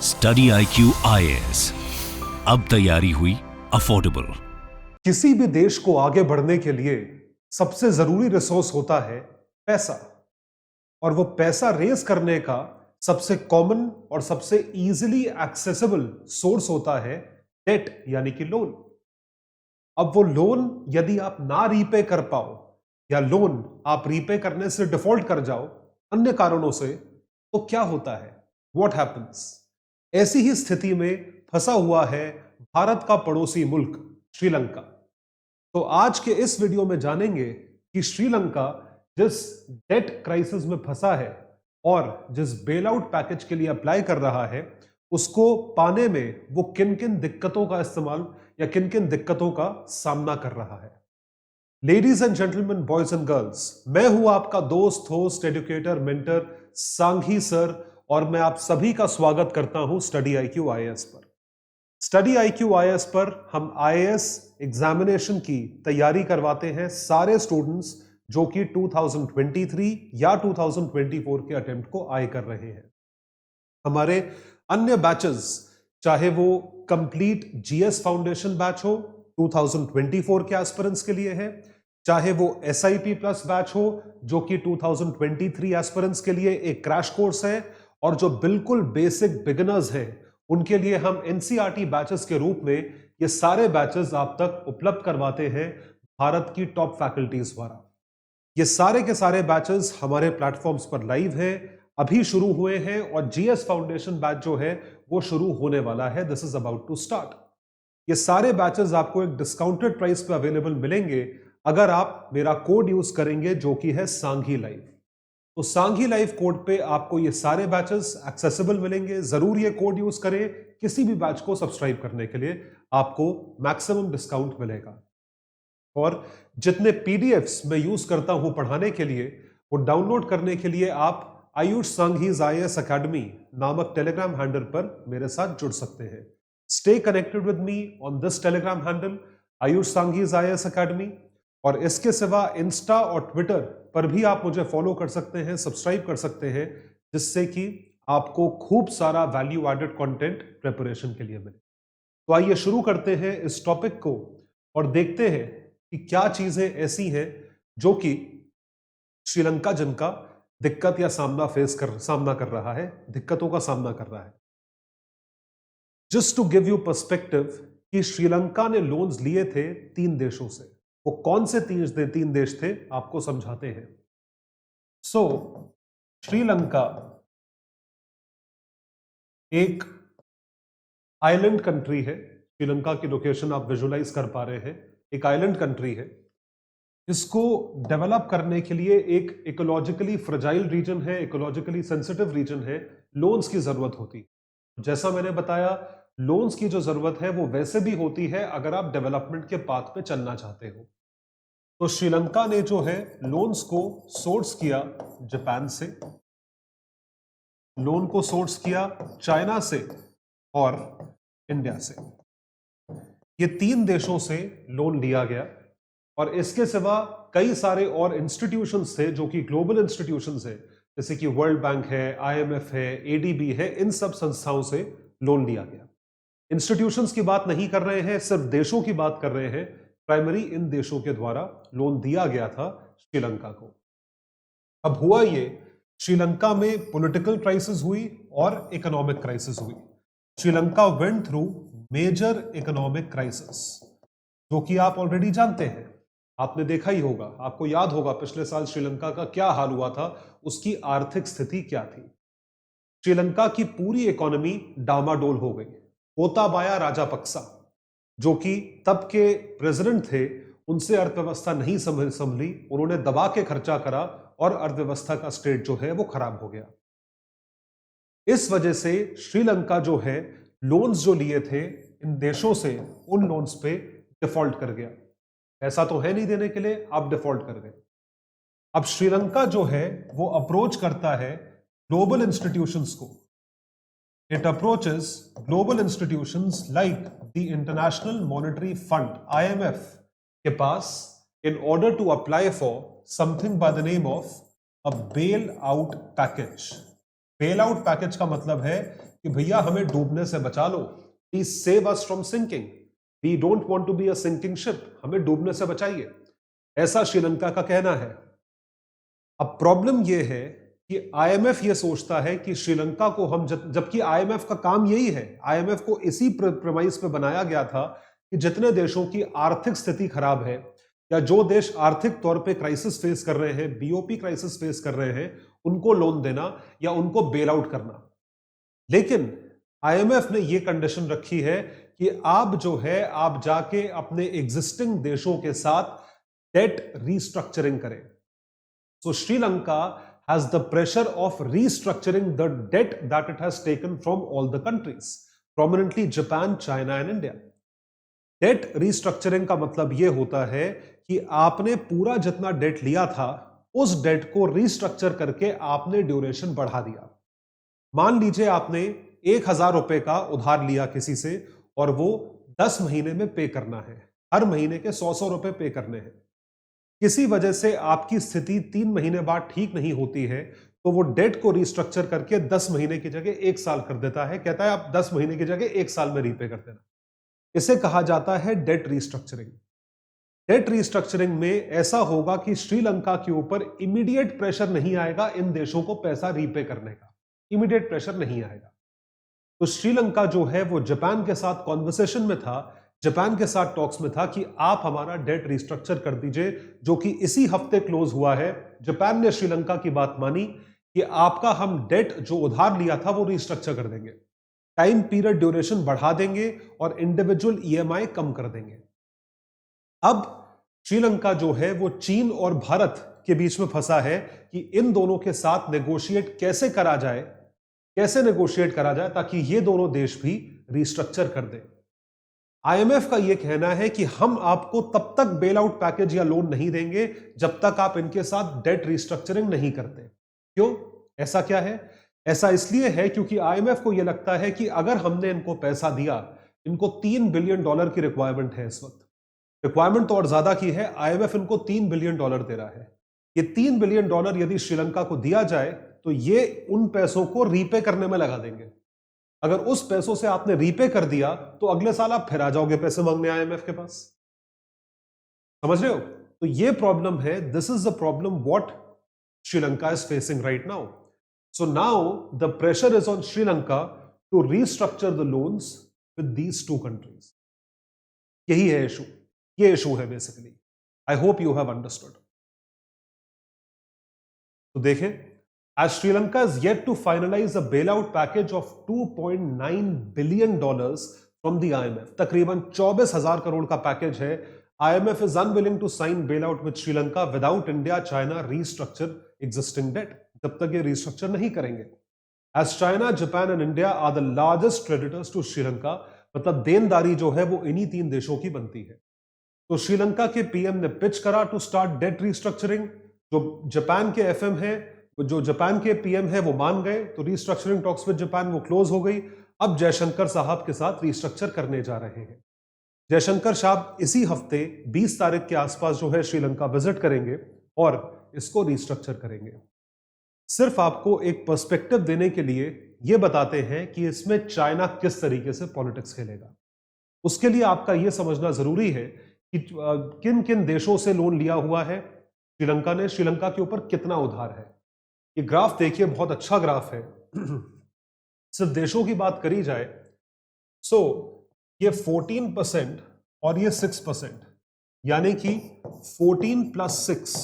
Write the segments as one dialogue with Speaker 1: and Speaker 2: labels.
Speaker 1: Study IQ IAS, अब तैयारी हुई अफोर्डेबल।
Speaker 2: किसी भी देश को आगे बढ़ने के लिए सबसे जरूरी रिसोर्स होता है पैसा, और वो पैसा रेज करने का सबसे कॉमन और सबसे इजीली एक्सेसिबल सोर्स होता है डेट, यानी कि लोन। अब वो लोन यदि आप ना रीपे कर पाओ या लोन आप रीपे करने से डिफॉल्ट कर जाओ अन्य कारणों से, तो क्या होता है? What happens? ऐसी ही स्थिति में फंसा हुआ है भारत का पड़ोसी मुल्क श्रीलंका। तो आज के इस वीडियो में जानेंगे कि श्रीलंका जिस डेट क्राइसिस में फंसा है और जिस बेल आउट पैकेज के लिए अप्लाई कर रहा है, उसको पाने में वो किन किन दिक्कतों का इस्तेमाल या किन किन दिक्कतों का सामना कर रहा है। Ladies and gentleman, boys and girls, मैं हूं आपका दोस्त, host, educator, mentor Sanghi sir, और मैं आप सभी का स्वागत करता हूं स्टडी IQ IAS पर। स्टडी IQ IAS पर हम IAS एग्जामिनेशन की तैयारी करवाते हैं सारे स्टूडेंट्स जो कि 2023 या 2024 के अटेम्प्ट को आए कर रहे हैं। हमारे अन्य बैचेस, चाहे वो कंप्लीट GS फाउंडेशन बैच हो 2024 के एस्पिरेंट्स के लिए है, चाहे वो SIP प्लस बैच हो जो कि 2023 एस्पिरेंट्स के लिए एक क्रैश कोर्स है, और जो बिल्कुल बेसिक बिगिनर्स हैं उनके लिए हम NCERT बैचेस के रूप में ये सारे बैचेस आप तक उपलब्ध करवाते हैं भारत की टॉप फैकल्टीज द्वारा। ये सारे के सारे बैचेस हमारे प्लेटफॉर्म्स पर लाइव हैं, अभी शुरू हुए हैं, और GS फाउंडेशन बैच जो है वो शुरू होने वाला है। This is about to start. ये सारे बैचेस आपको एक डिस्काउंटेड प्राइस पे अवेलेबल मिलेंगे अगर आप मेरा कोड यूज करेंगे जो कि है सांघी लाइव। तो सांघी लाइव कोड पे आपको ये सारे बैचेस एक्सेसिबल मिलेंगे। जरूर ये कोड यूज करें, किसी भी बैच को सब्सक्राइब करने के लिए आपको मैक्सिमम डिस्काउंट मिलेगा। और जितने PDFs मैं यूज करता हूं पढ़ाने के लिए, वो डाउनलोड करने के लिए आप आयुष सांघीज IAS अकेडमी नामक टेलीग्राम हैंडल पर मेरे साथ जुड़ सकते हैं। Stay connected with me on this Telegram handle Ayush Sanghi's IAS academy. और इसके सिवा इंस्टा और ट्विटर पर भी आप मुझे फॉलो कर सकते हैं, सब्सक्राइब कर सकते हैं, जिससे कि आपको खूब सारा वैल्यू एडेड कंटेंट प्रिपरेशन के लिए मिले। तो आइए शुरू करते हैं इस टॉपिक को और देखते हैं कि क्या चीजें ऐसी हैं जो कि श्रीलंका जिनका दिक्कत या सामना कर रहा है, दिक्कतों का सामना कर रहा है। Just to give you perspective कि श्रीलंका ने लोन्स लिए थे 3 देशों से। वो कौन से 3 देश थे आपको समझाते हैं। सो श्रीलंका एक आइलैंड कंट्री है। श्रीलंका की लोकेशन आप विजुलाइज कर पा रहे हैं, एक आइलैंड कंट्री है। इसको डेवलप करने के लिए एक इकोलॉजिकली फ्रजाइल रीजन है, इकोलॉजिकली सेंसिटिव रीजन है, लोन्स की जरूरत होती। जैसा मैंने बताया, लोन्स की जो जरूरत है वो वैसे भी होती है अगर आप डेवलपमेंट के पाथ पे चलना चाहते हो। तो श्रीलंका ने जो है लोन्स को सोर्स किया जापान से, लोन को सोर्स किया चाइना से और इंडिया से। ये 3 देशों से लोन लिया गया, और इसके सिवा कई सारे और इंस्टीट्यूशंस थे जो कि ग्लोबल इंस्टीट्यूशंस है, जैसे कि वर्ल्ड बैंक है, IMF है, ADB है, इन सब संस्थाओं से लोन लिया गया। इंस्टीट्यूशंस की बात नहीं कर रहे हैं, सिर्फ देशों की बात कर रहे हैं। प्राइमरी इन देशों के द्वारा लोन दिया गया था श्रीलंका को। अब हुआ ये, श्रीलंका में पॉलिटिकल क्राइसिस हुई और इकोनॉमिक क्राइसिस हुई। Sri Lanka went through major economic crisis, जो कि आप ऑलरेडी जानते हैं, आपने देखा ही होगा, आपको याद होगा पिछले साल श्रीलंका का क्या हाल हुआ था, उसकी आर्थिक स्थिति क्या थी। श्रीलंका की पूरी इकोनॉमी डामाडोल हो गई। गोताबाया राजापक्सा, जो कि तब के प्रेसिडेंट थे, उनसे अर्थव्यवस्था नहीं संभली, उन्होंने दबा के खर्चा करा और अर्थव्यवस्था का स्टेट जो है वो खराब हो गया। इस वजह से श्रीलंका जो है लोन्स जो लिए थे इन देशों से, उन लोन्स पे डिफॉल्ट कर गया। ऐसा तो है नहीं देने के लिए, आप डिफॉल्ट कर गए। अब श्रीलंका जो है वो अप्रोच करता है ग्लोबल इंस्टीट्यूशंस को। It approaches global institutions like the International Monetary Fund (IMF) के पास in order to apply for something by the name of a bailout package. Bailout package का मतलब है कि भैया हमें डूबने से बचा लो, please save us from sinking, we don't want to be a sinking ship, हमें डूबने से बचाइए, ऐसा श्रीलंका का कहना है। अब प्रॉब्लम यह है कि आईएमएफ ये सोचता है कि श्रीलंका को हम जबकि आईएमएफ का काम यही है, आईएमएफ को इसी प्रमाइस पे बनाया गया था कि जितने देशों की आर्थिक स्थिति खराब है या जो देश आर्थिक तौर पे क्राइसिस फेस कर रहे हैं, बीओपी क्राइसिस फेस कर रहे हैं, उनको लोन देना या उनको बेल आउट करना। लेकिन आईएमएफ ने ये कंडीशन रखी है कि आप जो है आप जाके अपने एग्जिस्टिंग देशों के साथ डेट रीस्ट्रक्चरिंग करें। सो Sri Lanka has the pressure of restructuring the debt that it has taken from all the countries, prominently Japan, China and India. Debt restructuring का मतलब यह होता है कि आपने पूरा जितना डेट लिया था उस डेट को रीस्ट्रक्चर करके आपने ड्यूरेशन बढ़ा दिया। मान लीजिए आपने 1000 रुपए का उधार लिया किसी से और वो 10 महीने में पे करना है, हर महीने के 100 रुपए पे करने हैं। किसी वजह से आपकी स्थिति 3 महीने बाद ठीक नहीं होती है तो वो डेट को रीस्ट्रक्चर करके 10 महीने की जगह 1 साल कर देता है, कहता है आप 10 महीने की जगह 1 साल में रीपे कर देना। इसे कहा जाता है डेट रीस्ट्रक्चरिंग। डेट रीस्ट्रक्चरिंग में ऐसा होगा कि श्रीलंका के ऊपर इमीडिएट प्रेशर नहीं आएगा इन देशों को पैसा रीपे करने का, इमीडिएट प्रेशर नहीं आएगा। तो श्रीलंका जो है वो जापान के साथ कॉन्वर्सेशन में था, जापान के साथ टॉक्स में था कि आप हमारा डेट रिस्ट्रक्चर कर दीजिए, जो कि इसी हफ्ते क्लोज हुआ है। जापान ने श्रीलंका की बात मानी कि आपका हम डेट जो उधार लिया था वो रिस्ट्रक्चर कर देंगे, टाइम पीरियड ड्यूरेशन बढ़ा देंगे और इंडिविजुअल ईएमआई कम कर देंगे। अब श्रीलंका जो है वो चीन और भारत के बीच में फंसा है कि इन दोनों के साथ नेगोशिएट कैसे करा जाए, कैसे नेगोशिएट करा जाए ताकि ये दोनों देश भी रिस्ट्रक्चर कर दें। आईएमएफ का यह कहना है कि हम आपको तब तक बेल आउट पैकेज या लोन नहीं देंगे जब तक आप इनके साथ डेट रिस्ट्रक्चरिंग नहीं करते। क्यों? ऐसा क्या है? ऐसा इसलिए है क्योंकि आईएमएफ को यह लगता है कि अगर हमने इनको पैसा दिया, इनको $3 बिलियन की रिक्वायरमेंट है इस वक्त, रिक्वायरमेंट तो और ज्यादा की है, आईएमएफ इनको $3 बिलियन दे रहा है। ये $3 बिलियन यदि श्रीलंका को दिया जाए तो ये उन पैसों को रीपे करने में लगा देंगे। अगर उस पैसों से आपने रीपे कर दिया तो अगले साल आप फिर आ जाओगे पैसे मांगने आईएमएफ के पास। समझ रहे हो? तो ये प्रॉब्लम है, this is the problem what Sri Lanka is facing right now. So now the pressure is on Sri Lanka to restructure the loans with these two countries. यही है इशू, ये इशू है basically. I hope you have understood. तो देखें, as Sri Lanka is yet to finalize a bailout package of $2.9 billion from the IMF, तकरीबन 24,000 करोड़ का package है। IMF is unwilling to sign bailout with Sri Lanka without India, China restructure existing debt. जब तक ये restructure नहीं करेंगे। As China, Japan and India are the largest creditors to Sri Lanka, मतलब देनदारी जो है वो इन्हीं 3 देशों की बनती है। तो श्रीलंका के पीएम ने पिच करा टू स्टार्ट डेट रिस्ट्रक्चरिंग। जो जापान के एफएम है, जो जापान के पीएम है वो मान गए, तो रिस्ट्रक्चरिंग टॉक्स विद जापान वो क्लोज हो गई। अब जयशंकर साहब के साथ रिस्ट्रक्चर करने जा रहे हैं। जयशंकर साहब इसी हफ्ते 20 तारीख के आसपास जो है श्रीलंका विजिट करेंगे और इसको रिस्ट्रक्चर करेंगे। सिर्फ आपको एक पर्सपेक्टिव देने के लिए ये बताते हैं कि इसमें चाइना किस तरीके से पॉलिटिक्स खेलेगा। उसके लिए आपका यह समझना जरूरी है कि किन किन देशों से लोन लिया हुआ है श्रीलंका ने, श्रीलंका के ऊपर कितना उधार है। ये ग्राफ देखिए, बहुत अच्छा ग्राफ है। सिर्फ देशों की बात करी जाए ये 14% और ये 6%, यानी कि 14 + 6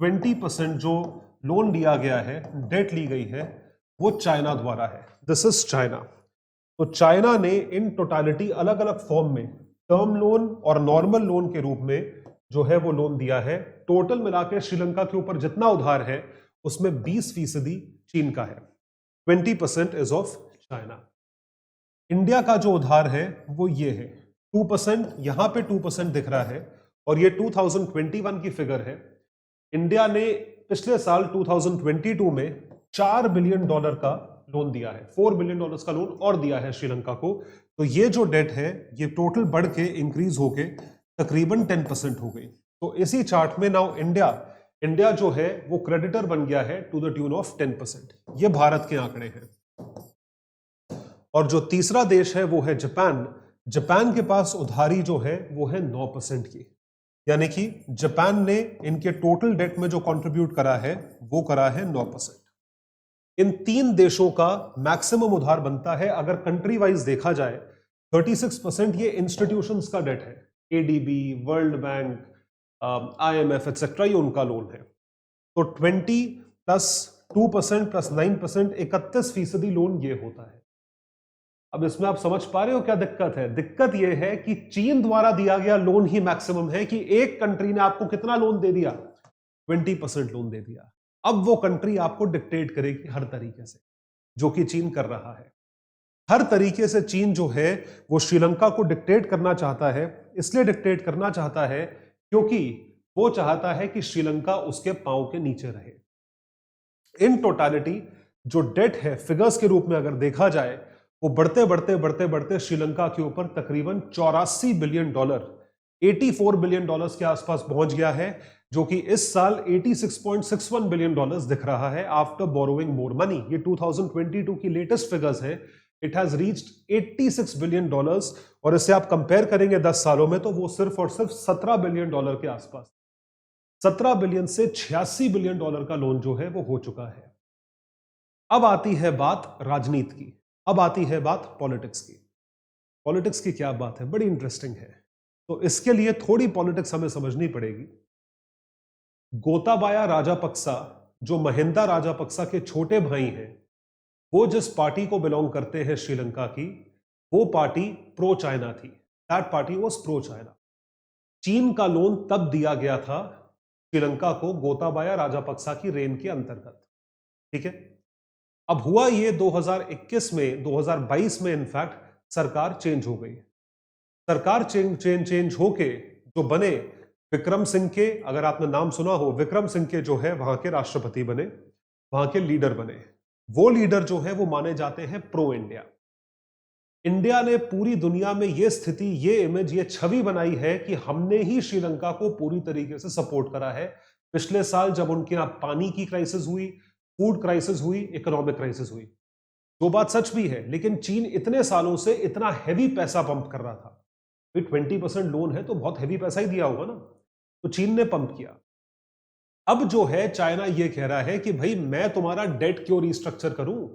Speaker 2: 20% जो लोन लिया गया है, डेट ली गई है, वो चाइना द्वारा है। This is China. तो चाइना ने इन टोटलिटी अलग अलग फॉर्म में टर्म लोन और नॉर्मल लोन के रूप में जो है वो लोन दिया है। टोटल मिलाकर श्रीलंका के ऊपर जितना उधार है उसमें 20% चीन का है, 20% इज ऑफ चाइना। इंडिया का जो उधार है वो ये है 2%, यहां पे 2% दिख रहा है और ये 2021 की फिगर है। इंडिया ने पिछले साल 2022 में $4 बिलियन का लोन दिया है, $4 बिलियन का लोन और दिया है श्रीलंका को। तो ये जो डेट है ये टोटल बढ़ के इंक्रीज होके तकरीबन 10% हो गई। तो इसी चार्ट में नाउ इंडिया जो है वो क्रेडिटर बन गया है टू द ट्यून ऑफ 10%। ये भारत के आंकड़े हैं। और जो तीसरा देश है वो है जापान। जापान के पास उधारी जो है वो है 9% की, यानी कि जापान ने इनके टोटल डेट में जो कंट्रीब्यूट करा है वो करा है 9%। इन 3 देशों का मैक्सिमम उधार बनता है, अगर कंट्री वाइज देखा जाए 36% ये इंस्टीट्यूशंस का डेट है, ADB, world bank, IMF etcetera, ये उनका लोन है। तो 20 प्लस 2% प्लस 9% 31% लोन ये होता है। अब इसमें आप समझ पा रहे हो क्या दिक्कत है? दिक्कत यह है कि चीन द्वारा दिया गया लोन ही मैक्सिमम है, कि एक कंट्री ने आपको कितना लोन दे दिया? 20% लोन दे दिया। अब वो कंट्री आपको डिक्टेट करेगी हर तरीके से, जो कि चीन कर रहा है। हर तरीके से चीन जो है वो श्रीलंका को डिक्टेट करना चाहता है। इसलिए डिक्टेट करना चाहता है क्योंकि वो चाहता है कि श्रीलंका उसके पांव के नीचे रहे। इन टोटालिटी जो डेट है फिगर्स के रूप में अगर देखा जाए, वो बढ़ते बढ़ते बढ़ते बढ़ते श्रीलंका के ऊपर तकरीबन $84 बिलियन, $84 बिलियन के आसपास पहुंच गया है, जो कि इस साल $86.61 बिलियन दिख रहा है आफ्टर बोरोइंग मोर मनी। ये 2022 की लेटेस्ट फिगर्स हैं। इट हैज रीच्ड $86 बिलियन, और इससे आप कंपेयर करेंगे 10 सालों में तो वो सिर्फ और सिर्फ $17 बिलियन के आसपास, 17 बिलियन से $86 बिलियन का लोन जो है वो हो चुका है। अब आती है बात राजनीति की, अब आती है बात पॉलिटिक्स की। पॉलिटिक्स की क्या बात है, बड़ी इंटरेस्टिंग है। तो इसके लिए थोड़ी पॉलिटिक्स हमें समझनी पड़ेगी। गोताबाया राजापक्सा, जो महिंदा राजापक्सा के छोटे भाई हैं, वो जिस पार्टी को बिलोंग करते हैं श्रीलंका की, वो पार्टी प्रो चाइना थी। That party was pro China. चीन का लोन तब दिया गया था श्रीलंका को गोताबाया राजापक्सा की रेन के अंतर्गत, ठीक है। अब हुआ ये 2021 में, 2022 में इनफैक्ट सरकार चेंज हो गई। सरकार चेंज होके जो बने विक्रम सिंह के, अगर आपने नाम सुना हो, विक्रम सिंह के जो है वहां के राष्ट्रपति बने, वहां के लीडर बने। वो लीडर जो है वो माने जाते हैं प्रो इंडिया। इंडिया ने पूरी दुनिया में ये स्थिति, ये इमेज, ये छवि बनाई है कि हमने ही श्रीलंका को पूरी तरीके से सपोर्ट करा है। पिछले साल जब उनके यहां पानी की क्राइसिस हुई, फूड क्राइसिस हुई, इकोनॉमिक क्राइसिस हुई, जो बात सच भी है, लेकिन चीन इतने सालों से इतना हैवी पैसा पंप कर रहा था। 20% लोन है तो बहुत हैवी पैसा ही दिया होगा ना, तो चीन ने पंप किया। अब जो है चाइना ये कह रहा है कि भाई मैं तुम्हारा डेट क्यों रिस्ट्रक्चर करूं?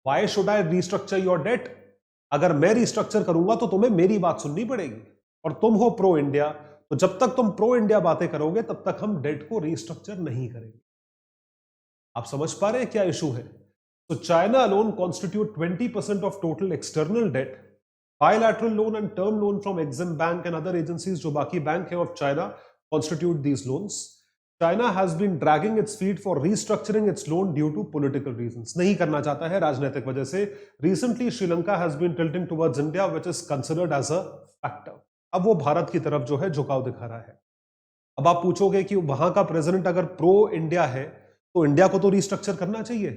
Speaker 2: Why should I restructure your debt? अगर मैं रिस्ट्रक्चर करूंगा तो तुम्हें मेरी बात सुननी पड़ेगी, और तुम हो प्रो इंडिया, तो जब तक तुम प्रो इंडिया बातें करोगे तब तक हम डेट को रिस्ट्रक्चर नहीं करेंगे। आप समझ पा रहे हैं क्या इशू है? तो China loan constitute 20% of total external debt. Bilateral loan and term loan from Exim bank and other agencies, जो बाकी बैंक है of China, constitute these loans. China has been dragging its feet for restructuring its loan due to political reasons. नहीं करना चाहता है राजनीतिक वजह से। Recently, Sri Lanka has been tilting towards India, which is considered as a factor. अब वो भारत की तरफ जो है झुकाव दिखा रहा है। अब आप पूछोगे कि वहां का प्रेसिडेंट अगर प्रो इंडिया है तो इंडिया को तो रिस्ट्रक्चर करना चाहिए।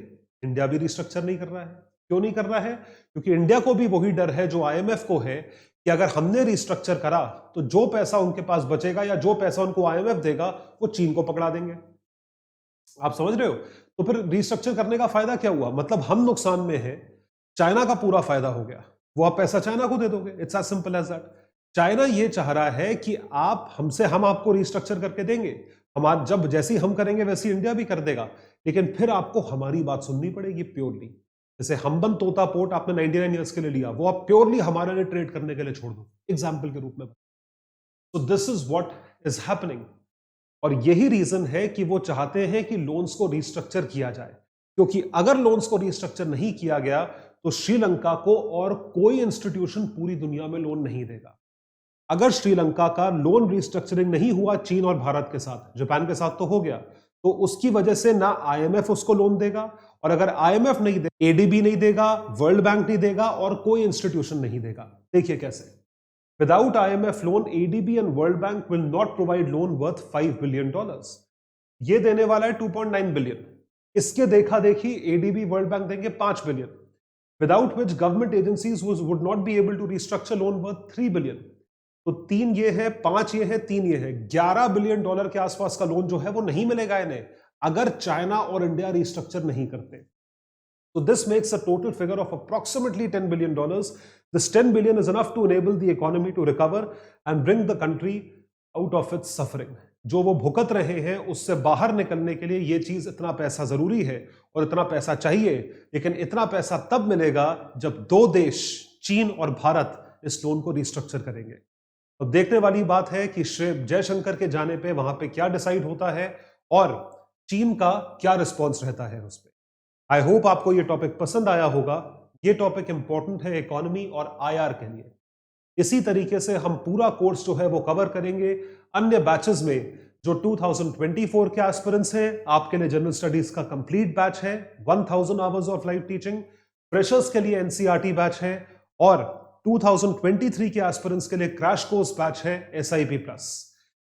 Speaker 2: इंडिया भी रिस्ट्रक्चर नहीं कर रहा है। क्यों नहीं कर रहा है? क्योंकि इंडिया को भी वही डर है जो IMF को है कि अगर हमने रिस्ट्रक्चर करा तो जो पैसा उनके पास बचेगा या जो पैसा उनको IMF देगा वो चीन को पकड़ा देंगे। आप समझ रहे हो? तो फिर रिस्ट्रक्चर करने का फायदा क्या हुआ? मतलब हम नुकसान में हैं, चाइना का पूरा फायदा हो गया। वो आप पैसा चाइना को दे दोगे। It's as simple as that. China ये चाह रहा है कि आप हमसे, हम आपको रिस्ट्रक्चर करके देंगे, हम आज जब जैसी हम करेंगे वैसी इंडिया भी कर देगा, लेकिन फिर आपको हमारी बात सुननी पड़ेगी प्योरली। जैसे हम्बन तोता पोर्ट आपने 99 ईयर्स के लिए लिया, वो आप प्योरली हमारे लिए ट्रेड करने के लिए छोड़ दो, एग्जाम्पल के रूप में। तो this is what is happening, और यही रीजन है कि वो चाहते हैं कि लोन्स को रिस्ट्रक्चर किया जाए, क्योंकि अगर लोन्स को रिस्ट्रक्चर नहीं किया गया तो श्रीलंका को और कोई इंस्टीट्यूशन पूरी दुनिया में लोन नहीं देगा। अगर श्रीलंका का लोन रिस्ट्रक्चरिंग नहीं हुआ चीन और भारत के साथ, जापान के साथ तो हो गया, तो उसकी वजह से ना IMF उसको लोन देगा, और अगर IMF नहीं दे, ADB नहीं देगा, वर्ल्ड बैंक नहीं देगा, और कोई इंस्टीट्यूशन नहीं देगा। देखिए कैसे, without IMF loan, ADB and world bank will not provide loan worth $5 billion. ये देने वाला है 2.9 बिलियन। इसके देखा देखी ADB, वर्ल्ड बैंक देंगे 5 billion, without which government agencies would not be able to restructure loan worth 3 billion. तो 3 ये है, 5 ये है, 3 ये है, $11 बिलियन के आसपास का लोन जो है वो नहीं मिलेगा इन्हें, अगर चाइना और इंडिया रिस्ट्रक्चर नहीं करते। So this makes a total figure of approximately $10 billion. This 10 billion is enough to enable the economy to recover and bring the country out of its suffering. जो वो भुगत रहे हैं उससे बाहर निकलने के लिए ये चीज इतना पैसा जरूरी है और इतना पैसा चाहिए, लेकिन इतना पैसा तब मिलेगा जब दो देश चीन और भारत इस लोन को रिस्ट्रक्चर करेंगे। तो देखने वाली बात है कि श्री जयशंकर के जाने पे वहां पे क्या डिसाइड होता है और चीन का क्या रिस्पॉन्स रहता है उस पर। आई होप आपको ये टॉपिक पसंद आया होगा। ये टॉपिक इंपॉर्टेंट है इकोनॉमी और आईआर के लिए। इसी तरीके से हम पूरा कोर्स जो है वो कवर करेंगे अन्य बैचेस में। जो 2024 के एस्पिरेंट्स हैं, आपके लिए जनरल स्टडीज का कंप्लीट बैच है, 1000 hours of live teaching. Freshers के लिए एनसीईआरटी बैच है और 2023 के एस्पिरेंट्स के लिए क्रैश कोर्स बैच है SIP प्लस।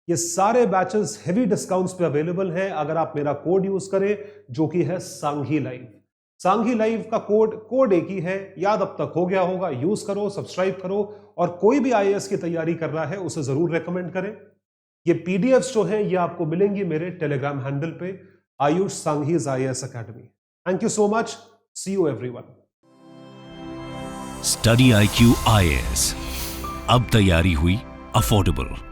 Speaker 2: ये सारे बैचेस हेवी डिस्काउंट्स पे अवेलेबल हैं अगर आप मेरा कोड यूज करें जो कि है सांघी लाइव। सांघी लाइव का कोड एक ही है, याद अब तक हो गया होगा। यूज करो, सब्सक्राइब करो और कोई भी IAS की तैयारी कर रहा है उसे जरूर रेकमेंड करें। ये PDFs जो है ये आपको मिलेंगी मेरे टेलीग्राम हैंडल पे, Ayush Sanghi's IAS academy. Thank you so much, see you everyone.
Speaker 1: Study IQ IAS, अब तैयारी हुई अफोर्डेबल।